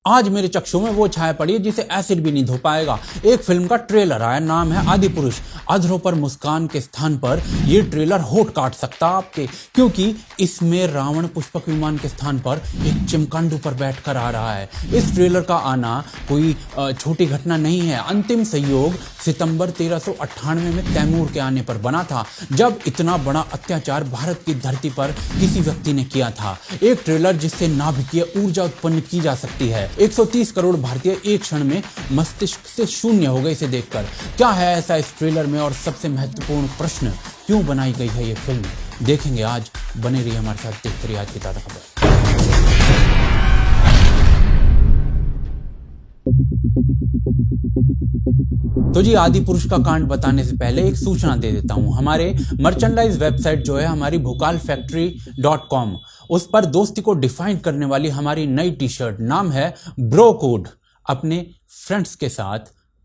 आज मेरे चक्षु में वो छाया पड़ी है जिसे एसिड भी नहीं धो पाएगा। एक फिल्म का ट्रेलर आया, नाम है आदि पुरुष। अधरों पर मुस्कान के स्थान पर ये ट्रेलर होठ काट सकता आपके, क्योंकि इसमें रावण पुष्पक विमान के स्थान पर एक चिमकांडू पर बैठकर आ रहा है। इस ट्रेलर का आना कोई छोटी घटना नहीं है। अंतिम संयोग सितंबर 1398 में तैमूर के आने पर बना था, जब इतना बड़ा अत्याचार भारत की धरती पर किसी व्यक्ति ने किया था। एक ट्रेलर जिससे नाभिकीय ऊर्जा उत्पन्न की जा सकती है। 130 करोड़ भारतीय एक क्षण में मस्तिष्क से शून्य हो गए इसे देखकर। क्या है ऐसा इस ट्रेलर में, और सबसे महत्वपूर्ण प्रश्न, क्यों बनाई गई है ये फिल्म, देखेंगे आज। बने रहिए हमारे साथ, देखते रहिए आज की ताज़ा खबर। तो जी, आदि पुरुष का कांड बताने से पहले एक सूचना दे देता हूं। हमारे मर्चेंडाइज वेबसाइट जो है हमारी भोकालफैक्ट्री.com, उस पर दोस्ती को डिफाइन करने वाली हमारी नई टी शर्ट, नाम है ब्रो कोड। अपने फ्रेंड्स के साथ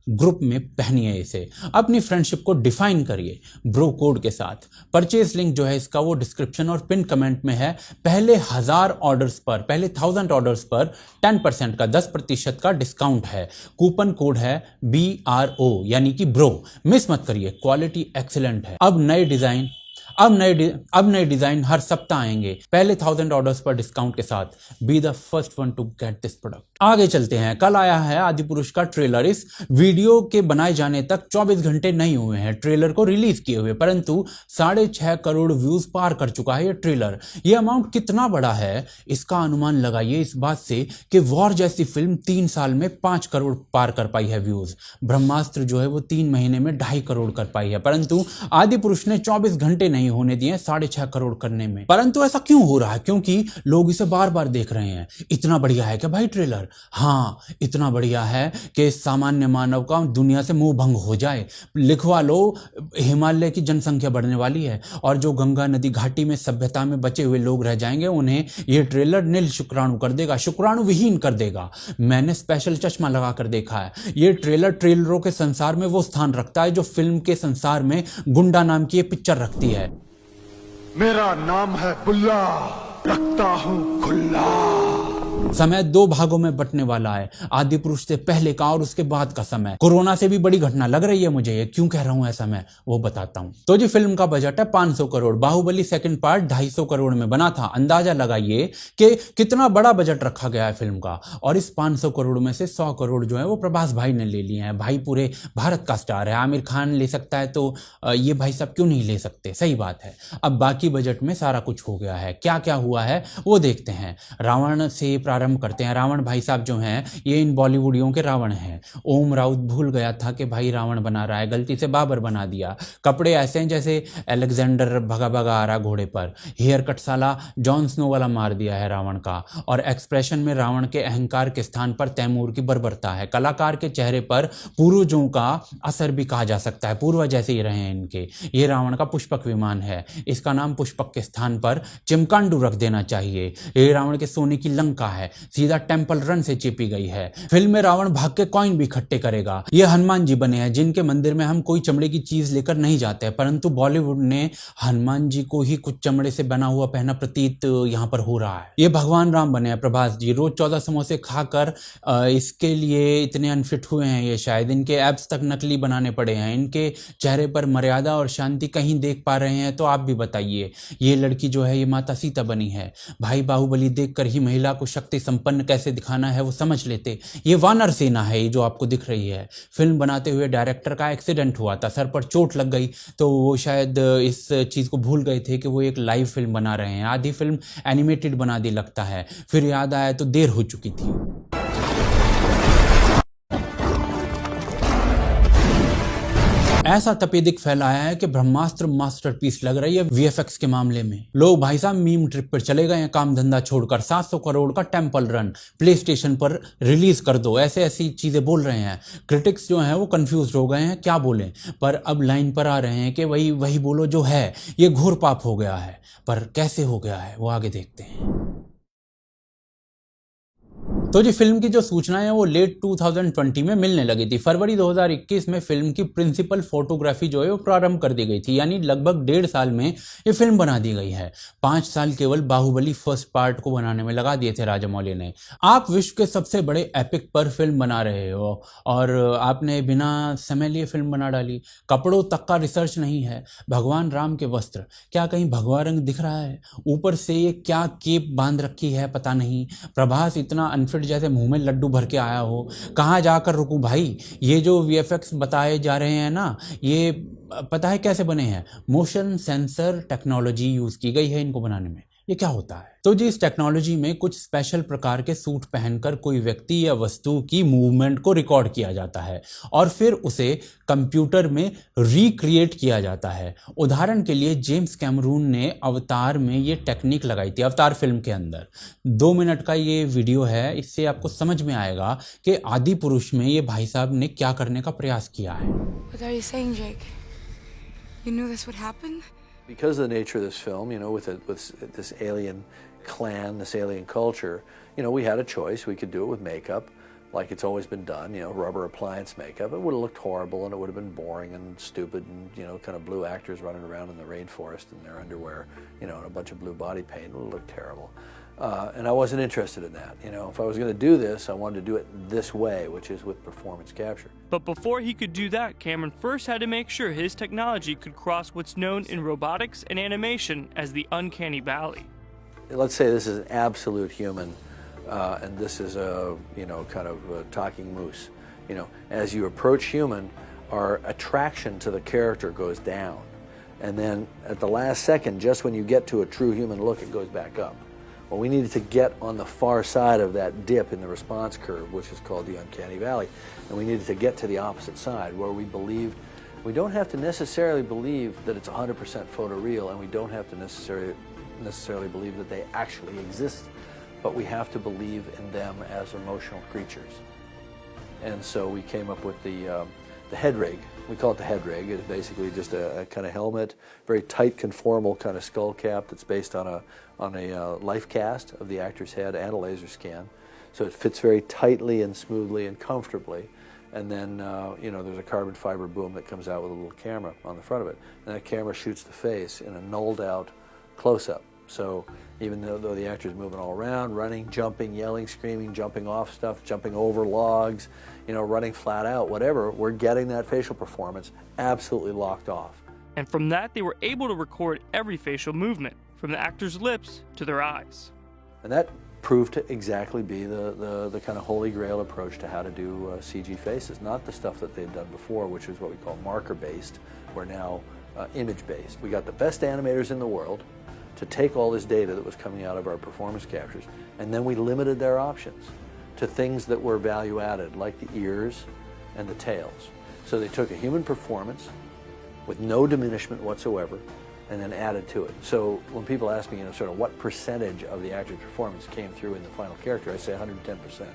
ग्रुप में पहनिए इसे, अपनी फ्रेंडशिप को डिफाइन करिए ब्रो कोड के साथ। परचेज लिंक जो है इसका वो डिस्क्रिप्शन और पिन कमेंट में है। पहले 1000 ऑर्डर्स पर, पहले 1000 ऑर्डर्स पर 10% का 10% का डिस्काउंट है। कूपन कोड है BRO यानी कि ब्रो। मिस मत करिए, क्वालिटी एक्सीलेंट है। अब नए डिजाइन हर सप्ताह आएंगे, पहले 1000 ऑर्डर्स पर डिस्काउंट के साथ। Be the first one to get this product. आगे चलते हैं। कल आया है आदि पुरुष का ट्रेलर। इस वीडियो के बनाए जाने तक 24 घंटे नहीं हुए हैं ट्रेलर को रिलीज किए हुए, परंतु 6.5 करोड़ व्यूज पार कर चुका है ये ट्रेलर। ये अमाउंट कितना बड़ा है इसका अनुमान लगाइए इस बात से कि वॉर जैसी फिल्म 3 साल में 5 करोड़ पार कर पाई है व्यूज। ब्रह्मास्त्र जो है वो 3 महीने में 2.5 करोड़ कर पाई है, परंतु आदि पुरुष ने 24 घंटे नहीं होने दिए 6.5 करोड़ करने में। परंतु ऐसा क्यों हो रहा है? क्योंकि लोग इसे बार बार देख रहे हैं। इतना बढ़िया है क्या भाई ट्रेलर? हाँ, इतना बढ़िया है कि सामान्य मानव का दुनिया से मोह भंग हो जाए। लिखवा लो, हिमालय की जनसंख्या बढ़ने वाली है और जो गंगा नदी घाटी में सभ्यता में बचे हुए लोग रह जाएंगे, उन्हें यह ट्रेलर नील शुक्राणु कर देगा, शुक्राणु विहीन कर देगा। मैंने स्पेशल चश्मा लगा कर देखा है। यह ट्रेलर ट्रेलरों के संसार में वो स्थान रखता है जो फिल्म के संसार में गुंडा नाम की ये पिक्चर रखती है। मेरा नाम है बुल्ला, रखता हूं खुल्ला। समय 2 भागों में बंटने वाला है, आदि पुरुष से पहले का और उसके बाद का समय। कोरोना से भी बड़ी घटना लग रही है मुझे ये। क्यों कह रहा हूं ऐसा मैं, वो बताता हूं। तो जी, फिल्म का बजट है 500 करोड़। बाहुबली सेकंड पार्ट 250 करोड़ में बना था। अंदाजा लगाइए कि कितना बड़ा बजट रखा गया है फिल्म का। और इस 500 करोड़ में से 100 करोड़ जो है वो प्रभास भाई ने ले लिए हैं। भाई पूरे भारत का स्टार है। आमिर खान ले सकता है तो ये भाई साहब क्यों नहीं ले सकते? सही बात है। अब बाकी बजट में सारा कुछ हो गया है। क्या क्या हुआ है वो देखते हैं। रावण से प्रारंभ करते हैं। रावण भाई साहब जो हैं ये इन बॉलीवुडियों के रावण हैं। ओम राउत भूल गया था कि भाई रावण बना रहा है, गलती से बाबर बना दिया। कपड़े ऐसे हैं जैसे अलेक्जेंडर भगा भगा आ रहा घोड़े पर। हेयर कट साला जॉन स्नो वाला मार दिया है रावण का। और एक्सप्रेशन में रावण के अहंकार के स्थान पर तैमूर की बर्बरता है। कलाकार के चेहरे पर पूर्वजों का असर भी कहा जा सकता है, पूर्वज जैसे ही रहे हैं इनके। ये रावण का पुष्पक विमान है, इसका नाम पुष्पक के स्थान पर चिमकांडू रख देना चाहिए। ये रावण के सोने की लंका है, सीधा टेंपल रन से चिपी गई है। फिल्म में रावण भाग के कॉइन भी इकट्ठे करेगा। ये हनुमान जी बने हैं जिनके मंदिर में हम कोई चमड़े की चीज लेकर नहीं जाते, परंतु बॉलीवुड ने हनुमान जी को ही कुछ चमड़े से बना हुआ पहना प्रतीत यहाँ पर हो रहा है। ये भगवान राम बने हैं प्रभास जी। रोज 14 समोसे खाकर इसके लिए इतने अनफिट हुए हैं ये, शायद इनके एब्स तक नकली बनाने पड़े हैं। इनके चेहरे पर मर्यादा और शांति कहीं देख पा रहे हैं तो आप भी बताइए। ये लड़की जो है ये माता सीता बनी है। भाई बाहुबली देखकर ही महिला को शक्ति संपन्न कैसे दिखाना है वो समझ लेते। ये वानर सेना है ये जो आपको दिख रही है। फिल्म बनाते हुए डायरेक्टर का एक्सीडेंट हुआ था, सर पर चोट लग गई, तो वो शायद इस चीज को भूल गए थे कि वो एक लाइव फिल्म बना रहे हैं। आधी फिल्म एनिमेटेड बना दी लगता है, फिर याद आया तो देर हो चुकी थी। ऐसा तपेदिक फैलाया है कि ब्रह्मास्त्र मास्टरपीस लग रही है VFX के मामले में। लोग भाई साहब मीम ट्रिप पर चले गए हैं काम धंधा छोड़कर। 700 करोड़ का टेंपल रन प्ले स्टेशन पर रिलीज कर दो, ऐसे ऐसी चीजें बोल रहे हैं। क्रिटिक्स जो हैं वो कंफ्यूज हो गए हैं क्या बोलें, पर अब लाइन पर आ रहे हैं कि वही बोलो जो है। ये घोर पाप हो गया है, पर कैसे हो गया है वो आगे देखते हैं। तो जी फिल्म की जो सूचनाएं हैं वो लेट 2020 में मिलने लगी थी। फरवरी 2021 में फिल्म की प्रिंसिपल फोटोग्राफी जो है वो प्रारंभ कर दी गई थी, यानी लगभग 1.5 साल में ये फिल्म बना दी गई है। 5 साल केवल बाहुबली फर्स्ट पार्ट को बनाने में लगा दिए थे राजामौली ने। आप विश्व के सबसे बड़े एपिक पर फिल्म बना रहे हो और आपने बिना समय लिए फिल्म बना डाली। कपड़ों तक का रिसर्च नहीं है। भगवान राम के वस्त्र, क्या कहीं भगवा रंग दिख रहा है? ऊपर से ये क्या केप बांध रखी है पता नहीं। प्रभास इतना अनफिट जैसे मुंह में लड्डू भर के आया हो। कहाँ जाकर रुकूं भाई? ये जो वीएफएक्स बताए जा रहे हैं ना, ये पता है कैसे बने हैं? मोशन सेंसर टेक्नोलॉजी यूज की गई है इनको बनाने में। ये क्या होता है? तो जी इस टेक्नोलॉजी में कुछ स्पेशल प्रकार के सूट पहनकर कोई व्यक्ति या वस्तु की मूवमेंट को रिकॉर्ड किया जाता है और फिर उसे कंप्यूटर में रिक्रिएट किया जाता है। उदाहरण के लिए जेम्स कैमरून ने अवतार में ये टेक्निक लगाई थी, अवतार फिल्म के अंदर। 2 मिनट का ये वीडियो है, इससे आपको समझ में आएगा कि आदि पुरुष में ये भाई साहब ने क्या करने का प्रयास किया है। What are you saying, Jake? You knew this would happen? Because of the nature of this film, you know, with this alien clan, this alien culture, you know, we had a choice. We could do it with makeup, like it's always been done, you know, rubber appliance makeup. It would have looked horrible and it would have been boring and stupid and, you know, kind of blue actors running around in the rainforest in their underwear, you know, and a bunch of blue body paint. It would have looked terrible. And I wasn't interested in that. You know, if I was going to do this, I wanted to do it this way, which is with performance capture. But before he could do that, Cameron first had to make sure his technology could cross what's known in robotics and animation as the uncanny valley. Let's say this is an absolute human, and this is a, you know, kind of a talking moose. You know, as you approach human, our attraction to the character goes down. And then at the last second, just when you get to a true human look, it goes back up. Well, we needed to get on the far side of that dip in the response curve, which is called the uncanny valley. And we needed to get to the opposite side where we believed, we don't have to necessarily believe that it's 100% photoreal, and we don't have to necessarily believe that they actually exist, but we have to believe in them as emotional creatures. And so we came up with the head rig. We call it the head rig. It's basically just a kind of helmet, very tight conformal kind of skull cap that's based on a life cast of the actor's head and a laser scan. So it fits very tightly and smoothly and comfortably. And then, you know, there's a carbon fiber boom that comes out with a little camera on the front of it. And that camera shoots the face in a nulled out close-up. So even though the actor's moving all around, running, jumping, yelling, screaming, jumping off stuff, jumping over logs, you know, running flat out, whatever, we're getting that facial performance absolutely locked off. And from that, they were able to record every facial movement, from the actor's lips to their eyes. And that proved to exactly be the kind of holy grail approach to how to do CG faces, not the stuff that they'd done before, which is what we call marker-based. We're now image-based. We got the best animators in the world to take all this data that was coming out of our performance captures, and then we limited their options to things that were value added, like the ears and the tails. So they took a human performance with no diminishment whatsoever and then added to it. So when people ask me, you know, sort of what percentage of the actor's performance came through in the final character, I say 110%,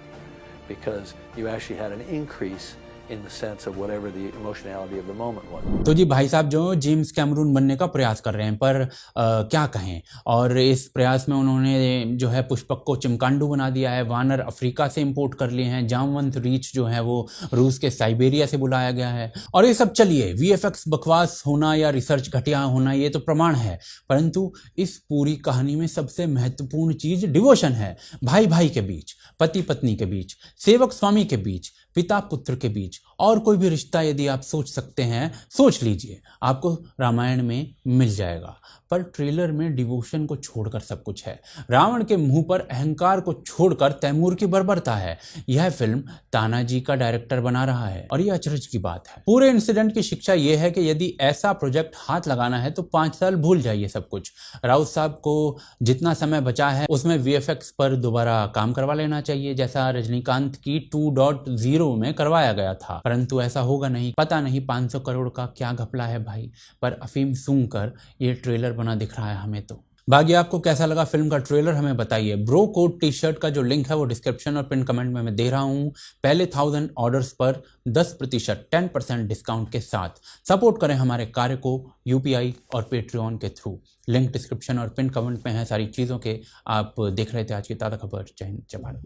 because you actually had an increase in the sense of whatever the emotionality of the moment was. तो जी भाई साहब जो James Cameron बनने का प्रयास कर रहे हैं, पर क्या कहें। और इस प्रयास में उन्होंने जो है पुष्पक को चिमकांडू बना दिया है, वानर अफ्रीका से इंपोर्ट कर लिए हैं, जामवंत रीछ जो है वो रूस के साइबेरिया से बुलाया गया है। और ये सब चलिए, वीएफएक्स बकवास होना या रिसर्च घटिया होना ये तो प्रमाण है, परंतु इस पूरी कहानी में सबसे महत्वपूर्ण चीज डिवोशन है। भाई भाई के बीच, पति पत्नी के बीच, सेवक स्वामी के बीच, पिता पुत्र के बीच, और कोई भी रिश्ता यदि आप सोच सकते हैं सोच लीजिए, आपको रामायण में मिल जाएगा। पर ट्रेलर में डिवोशन को छोड़कर सब कुछ है। रावण के मुंह पर अहंकार को छोड़कर तैमूर की बर्बरता है। यह फिल्म तानाजी का डायरेक्टर बना रहा है और यह अचरज की बात है। पूरे इंसिडेंट की शिक्षा यह है कि यदि ऐसा प्रोजेक्ट हाथ लगाना है तो 5 साल भूल जाइए सब कुछ। राउत साहब को जितना समय बचा है उसमें वीएफएक्स पर दोबारा काम करवा लेना चाहिए, जैसा रजनीकांत की 2.0 में करवाया गया था। परंतु ऐसा होगा नहीं। पता नहीं 500 करोड़ का क्या घपला है भाई, पर अफीम सूंघकर ये ट्रेलर बना दिख रहा है हमें तो। बाकी आपको कैसा लगा फिल्म का ट्रेलर हमें बताइए। ब्रो कोड टी शर्ट का जो लिंक है वो डिस्क्रिप्शन और पिन कमेंट में मैं दे रहा हूँ। पहले 1000 ऑर्डर्स पर 10% 10% डिस्काउंट के साथ सपोर्ट करें हमारे कार्य को यूपीआई और पेट्रियन के थ्रू। लिंक डिस्क्रिप्शन और पिन कमेंट में है सारी चीज़ों के। आप देख रहे थे आज की ताज़ा खबर। जय हिंद जय भारत।